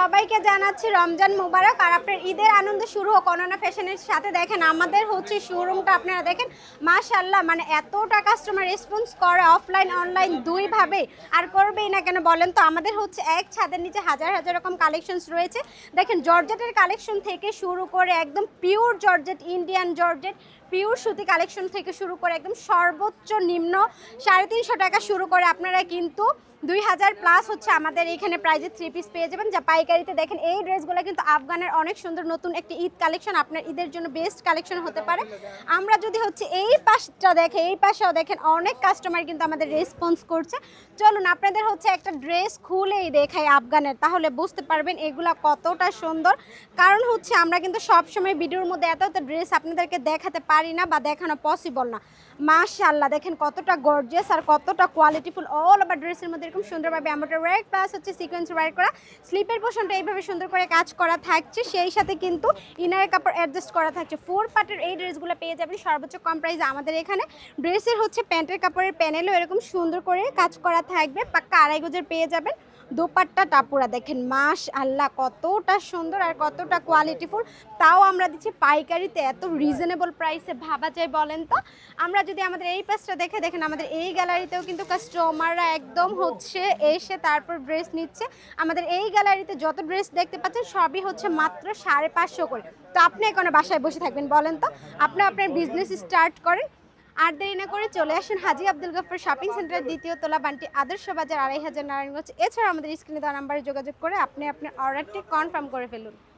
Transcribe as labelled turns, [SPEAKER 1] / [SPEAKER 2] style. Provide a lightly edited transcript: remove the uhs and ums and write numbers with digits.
[SPEAKER 1] সবাইকে জানাচ্ছি রমজান মুবারক। আর আপনার ঈদের আনন্দ শুরু হোক অনন্যা ফ্যাশনের সাথে। দেখেন আমাদের হচ্ছে শোরুমটা, আপনারা দেখেন মাশাআল্লাহ, মানে এতটা কাস্টমার রেসপন্স করে অফলাইন অনলাইন দুইভাবে। আর করবেই না কেন বলেন তো? আমাদের হচ্ছে এক ছাদের নিচে হাজার হাজার রকম কালেকশনস রয়েছে। দেখেন জর্জেটের কালেকশন থেকে শুরু করে একদম pure georgette, Indian georgette, pure সুতি কালেকশন থেকে শুরু করে একদম সর্বোচ্চ নিম্ন 350 টাকা শুরু করে আপনারা কিন্তু 2000 প্লাস হচ্ছে আমাদের এখানে প্রাইজে 3 পিস পেয়ে যাবেন, যা পাইকারিতে। দেখেন এই ড্রেসগুলো কিন্তু আফগানের অনেক সুন্দর নতুন একটি ঈদ কালেকশন, আপনার ঈদের জন্য বেস্ট কালেকশন হতে পারে। আমরা যদি হচ্ছে এই পাশটা দেখে, এই পাশেও দেখেন অনেক কাস্টমার কিন্তু আমাদের রেসপন্স করছে। চলুন আপনাদের হচ্ছে একটা ড্রেস খুলেই দেখাই আফগানের, তাহলে বুঝতে পারবেন এগুলা কতটা সুন্দর। কারণ হচ্ছে আমরা কিন্তু সবসময় ভিডিওর মধ্যে এত এত ড্রেস আপনাদেরকে দেখাতে পারি না বা দেখানো পসিবল না। মাশাআল্লাহ দেখেন কতটা গর্জিয়াস আর কতটা কোয়ালিটিফুল। অল ওভার ড্রেসের মধ্যে এরকম সুন্দরভাবে এমব্রয়ডারি ওয়ার্ক প্লাস হচ্ছে সিকোয়েন্স ওয়ার্ক করা, স্লিপের পোর্শনটা এইভাবে সুন্দর করে কাজ করা থাকছে, সেই সাথে কিন্তু ইনারের কাপড় অ্যাডজাস্ট করা থাকছে। 4 পার্টের এই ড্রেসগুলো পেয়ে যাবেন সর্বোচ্চ কম প্রাইসে আমাদের এখানে। ড্রেসের হচ্ছে প্যান্টের কাপড়ের প্যানেলও এরকম সুন্দর করে কাজ করা থাকবে, পাক্কা 2.5 গজের পেয়ে যাবেন। দোপাট্টা টাপুরা দেখেন মাশাআল্লাহ কতটা সুন্দর আর কতটা কোয়ালিটিফুল, তাও আমরা দিচ্ছি পাইকারিতে এত রিজনেবল প্রাইসে। ভাবা যায় বলেন তো? আমরা যদি আমাদের এই পাশটা দেখে, দেখেন আমাদের এই গ্যালারিতেও কিন্তু কাস্টমাররা একদম হচ্ছে এসে তারপর ড্রেস নিচ্ছে। আমাদের এই গ্যালারিতে যত ড্রেস দেখতে পাচ্ছেন সবই হচ্ছে মাত্র 550 করে। তো আপনি এখন বাসায় বসে থাকবেন বলেন তো? আপনি আপনার বিজনেস স্টার্ট করেন, আর দেরি না করে চলে আসুন হাজী আব্দুল গফর শপিং সেন্টারের 2য় তলা, বান্টি আদর্শ বাজার, 2500 নারায়ণগঞ্জ। এছাড়া আমাদের স্ক্রিনে দেওয়া নাম্বারে যোগাযোগ করে আপনি আপনার অর্ডারটি কনফার্ম করে ফেলুন।